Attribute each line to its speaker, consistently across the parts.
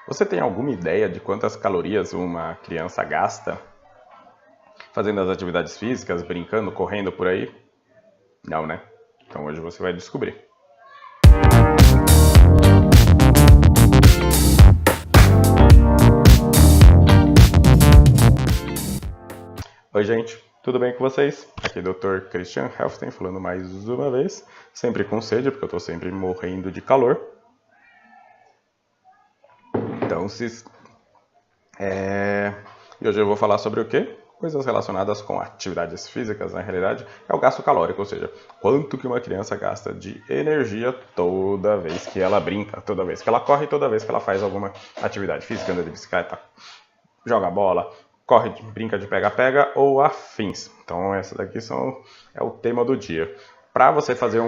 Speaker 1: Você tem alguma ideia de quantas calorias uma criança gasta fazendo as atividades físicas, brincando, correndo por aí? Não, né? Então hoje você vai descobrir. Oi gente, tudo bem com vocês? Aqui é o Dr. Christian Helften falando mais uma vez, sempre com sede, porque eu estou sempre morrendo de calor. Então, e hoje eu vou falar sobre o quê? Coisas relacionadas com atividades físicas, na realidade, é o gasto calórico, ou seja, quanto que uma criança gasta de energia toda vez que ela brinca, toda vez que ela corre, toda vez que ela faz alguma atividade física, anda de bicicleta, joga bola, corre, brinca de pega-pega ou afins. Então, essa daqui é o tema do dia. Para você fazer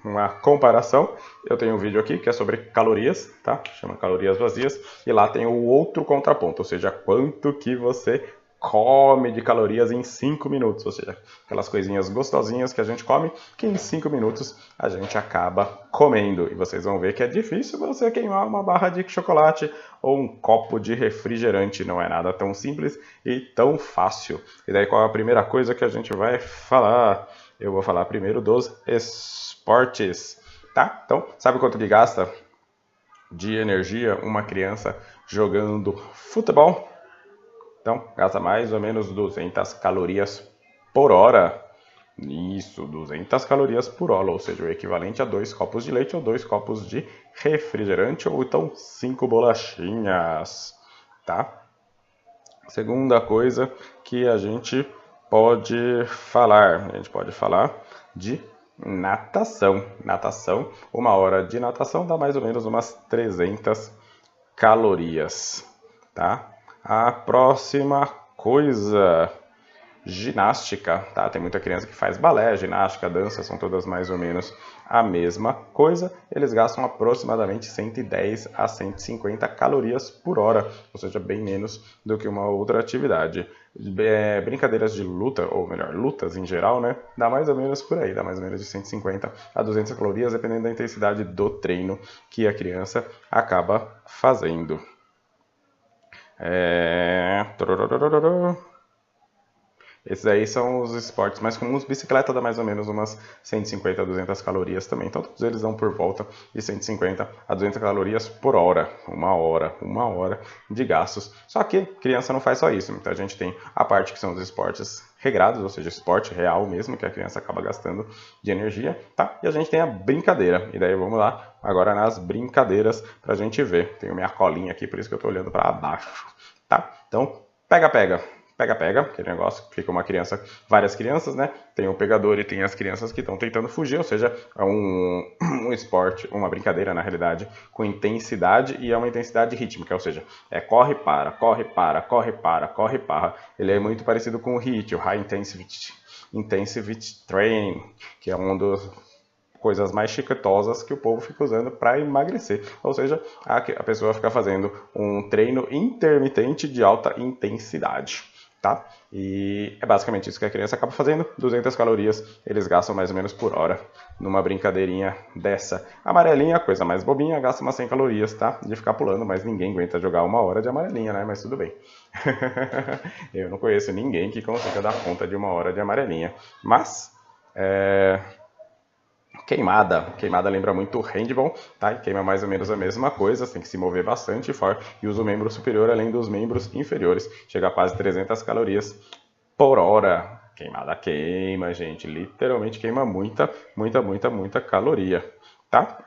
Speaker 1: uma comparação, eu tenho um vídeo aqui que é sobre calorias, tá? Chama calorias vazias, e lá tem o outro contraponto, ou seja, quanto que você come de calorias em 5 minutos, ou seja, aquelas coisinhas gostosinhas que a gente come, que em 5 minutos a gente acaba comendo. E vocês vão ver que é difícil você queimar uma barra de chocolate ou um copo de refrigerante, não é nada tão simples e tão fácil. E daí qual é a primeira coisa que a gente vai falar? Eu vou falar primeiro dos esportes, tá? Então, sabe quanto que gasta de energia uma criança jogando futebol? Então, gasta mais ou menos 200 calorias por hora. Isso, 200 calorias por hora, ou seja, o equivalente a 2 copos de leite ou 2 copos de refrigerante, ou então 5 bolachinhas, tá? Segunda coisa que a gente pode falar de natação. Natação, 1 hora de natação dá mais ou menos umas 300 calorias, tá? A próxima coisa, ginástica, tá? Tem muita criança que faz balé, ginástica, dança, são todas mais ou menos a mesma coisa. Eles gastam aproximadamente 110 a 150 calorias por hora, ou seja, bem menos do que uma outra atividade. Brincadeiras de luta, ou melhor, lutas em geral, né? Dá mais ou menos por aí, dá mais ou menos de 150 a 200 calorias, dependendo da intensidade do treino que a criança acaba fazendo. Esses aí são os esportes mais comuns. Bicicleta dá mais ou menos umas 150 a 200 calorias também. Então todos eles dão por volta de 150 a 200 calorias por hora. Uma hora de gastos. Só que criança não faz só isso. Então a gente tem a parte que são os esportes regrados, ou seja, esporte real mesmo, que a criança acaba gastando de energia, tá? E a gente tem a brincadeira. E daí vamos lá agora nas brincadeiras pra gente ver. Tenho minha colinha aqui, por isso que eu tô olhando para baixo, tá? Então, pega-pega. Pega-pega, aquele negócio que fica uma criança, várias crianças, né? Tem o pegador e tem as crianças que estão tentando fugir, ou seja, é um esporte, uma brincadeira, na realidade, com intensidade e é uma intensidade rítmica, ou seja, é corre, para, corre, para, corre, para, corre, para. Ele é muito parecido com o HIIT, o High Intensity Training, que é uma das coisas mais chiquetosas que o povo fica usando para emagrecer. Ou seja, a pessoa fica fazendo um treino intermitente de alta intensidade. Tá? E é basicamente isso que a criança acaba fazendo, 200 calorias eles gastam mais ou menos por hora numa brincadeirinha dessa. Amarelinha, coisa mais bobinha, gasta umas 100 calorias, tá? De ficar pulando, mas ninguém aguenta jogar 1 hora de amarelinha, né? Mas tudo bem. Eu não conheço ninguém que consiga dar conta de 1 hora de amarelinha. Mas, Queimada lembra muito o handball, tá? E queima mais ou menos a mesma coisa, você tem que se mover bastante forte e usa o membro superior além dos membros inferiores. Chega a quase 300 calorias por hora. Queimada queima, gente. Literalmente queima muita caloria, tá?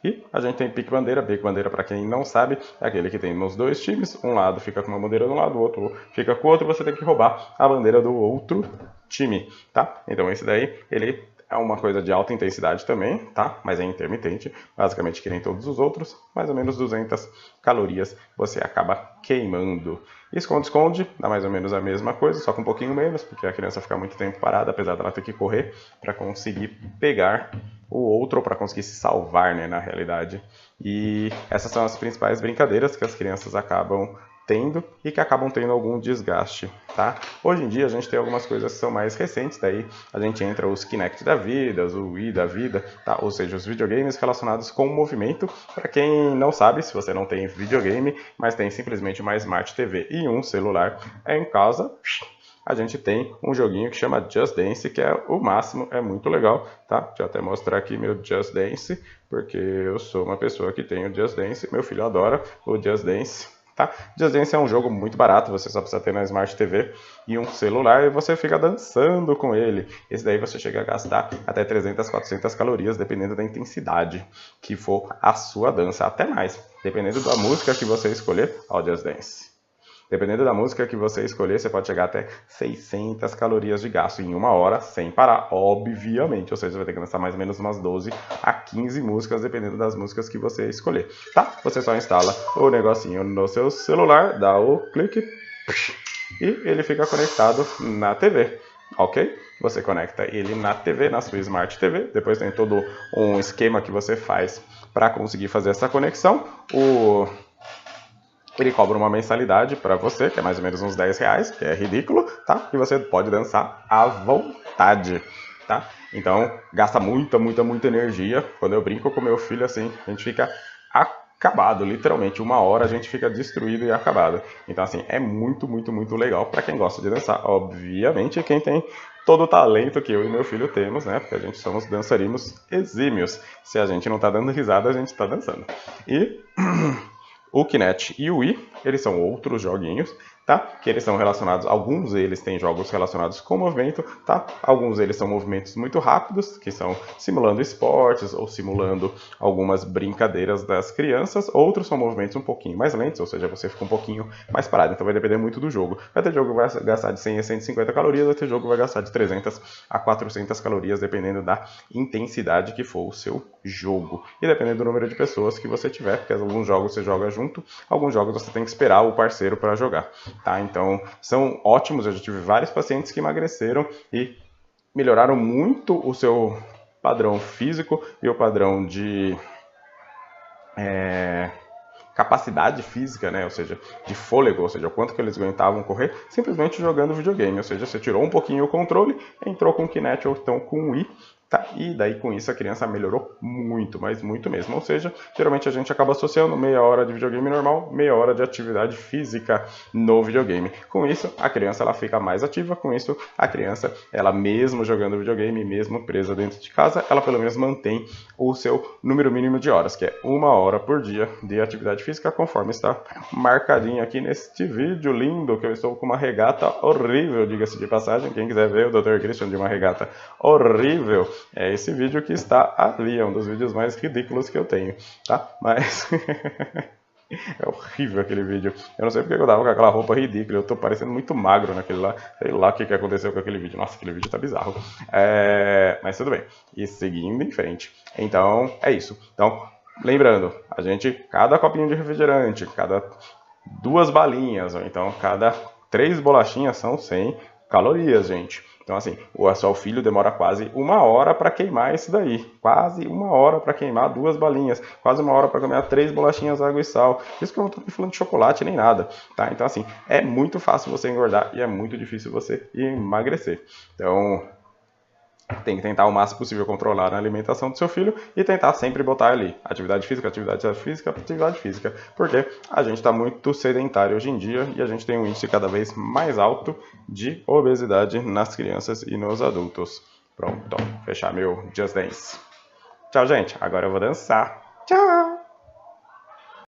Speaker 1: E a gente tem pique-bandeira. Pique-bandeira, para quem não sabe, é aquele que tem nos dois times. Um lado fica com uma bandeira de um lado, o outro fica com o outro. Você tem que roubar a bandeira do outro time, tá? Então esse daí, ele é uma coisa de alta intensidade também, tá? Mas é intermitente, basicamente que nem todos os outros. Mais ou menos 200 calorias você acaba queimando. Esconde-esconde, dá mais ou menos a mesma coisa, só com um pouquinho menos, porque a criança fica muito tempo parada, apesar dela ter que correr para conseguir pegar o outro, ou para conseguir se salvar, né, na realidade. E essas são as principais brincadeiras que as crianças acabam tendo e que acabam tendo algum desgaste, tá? Hoje em dia a gente tem algumas coisas que são mais recentes, daí a gente entra os Kinect da vida, os Wii da vida, tá? Ou seja, os videogames relacionados com o movimento. Para quem não sabe, se você não tem videogame, mas tem simplesmente uma Smart TV e um celular em casa, a gente tem um joguinho que chama Just Dance, que é o máximo, é muito legal, tá? Deixa eu até mostrar aqui meu Just Dance, porque eu sou uma pessoa que tem o Just Dance, meu filho adora o Just Dance, tá? Just Dance é um jogo muito barato, você só precisa ter na Smart TV e um celular e você fica dançando com ele. Esse daí você chega a gastar até 300, 400 calorias, dependendo da intensidade que for a sua dança, até mais, dependendo da música que você escolher, ó, Just Dance. Dependendo da música que você escolher, você pode chegar até 600 calorias de gasto em uma hora, sem parar, obviamente. Ou seja, você vai ter que dançar mais ou menos umas 12 a 15 músicas, dependendo das músicas que você escolher, tá? Você só instala o negocinho no seu celular, dá o clique e ele fica conectado na TV, ok? Você conecta ele na TV, na sua Smart TV. Depois tem todo um esquema que você faz para conseguir fazer essa conexão. Ele cobra uma mensalidade para você, que é mais ou menos uns 10 reais, que é ridículo, tá? E você pode dançar à vontade, tá? Então, gasta muita energia. Quando eu brinco com meu filho, assim, a gente fica acabado, literalmente. Uma hora a gente fica destruído e acabado. Então, assim, é muito legal para quem gosta de dançar. Obviamente, quem tem todo o talento que eu e meu filho temos, né? Porque a gente somos dançarinos exímios. Se a gente não tá dando risada, a gente tá dançando. E o Kinect e o Wii, eles são outros joguinhos, tá? Que eles são relacionados, alguns deles têm jogos relacionados com movimento, tá? Alguns deles são movimentos muito rápidos, que são simulando esportes ou simulando algumas brincadeiras das crianças. Outros são movimentos um pouquinho mais lentos, ou seja, você fica um pouquinho mais parado. Então vai depender muito do jogo. Vai ter jogo que vai gastar de 100 a 150 calorias, vai ter jogo que vai gastar de 300 a 400 calorias, dependendo da intensidade que for o seu jogo. E dependendo do número de pessoas que você tiver, porque alguns jogos você joga junto, alguns jogos você tem que esperar o parceiro para jogar. Tá? Então, são ótimos. Eu já tive vários pacientes que emagreceram e melhoraram muito o seu padrão físico e o padrão de capacidade física, né? Ou seja, de fôlego, ou seja, o quanto que eles aguentavam correr, simplesmente jogando videogame. Ou seja, você tirou um pouquinho o controle, entrou com o Kinect ou então com o Wii, tá? E daí com isso a criança melhorou muito, mas muito mesmo. Ou seja, geralmente a gente acaba associando meia hora de videogame normal, meia hora de atividade física no videogame. Com isso, a criança ela fica mais ativa. Com isso, a criança, ela mesmo jogando videogame, mesmo presa dentro de casa, ela pelo menos mantém o seu número mínimo de horas, que é 1 hora por dia de atividade física, conforme está marcadinho aqui neste vídeo lindo, que eu estou com uma regata horrível, diga-se de passagem. Quem quiser ver o Dr. Christian de uma regata horrível, é esse vídeo que está ali, é um dos vídeos mais ridículos que eu tenho, tá? Mas é horrível aquele vídeo. Eu não sei porque eu tava com aquela roupa ridícula, eu tô parecendo muito magro naquele lá, sei lá o que aconteceu com aquele vídeo. Nossa, aquele vídeo tá bizarro. Mas tudo bem. E seguindo em frente. Então, é isso. Então, lembrando, cada copinho de refrigerante, cada 2 balinhas, ou então cada 3 bolachinhas são 100 calorias, gente. Então, assim, o seu filho demora quase 1 hora para queimar isso daí. Quase 1 hora para queimar 2 balinhas. Quase 1 hora para comer 3 bolachinhas, água e sal. Isso que eu não estou falando de chocolate nem nada, tá? Então, assim, é muito fácil você engordar e é muito difícil você emagrecer. Então, tem que tentar o máximo possível controlar a alimentação do seu filho e tentar sempre botar ali atividade física, atividade física, atividade física, porque a gente está muito sedentário hoje em dia e a gente tem um índice cada vez mais alto de obesidade nas crianças e nos adultos. Pronto, fechar meu Just Dance. Tchau, gente. Agora eu vou dançar. Tchau!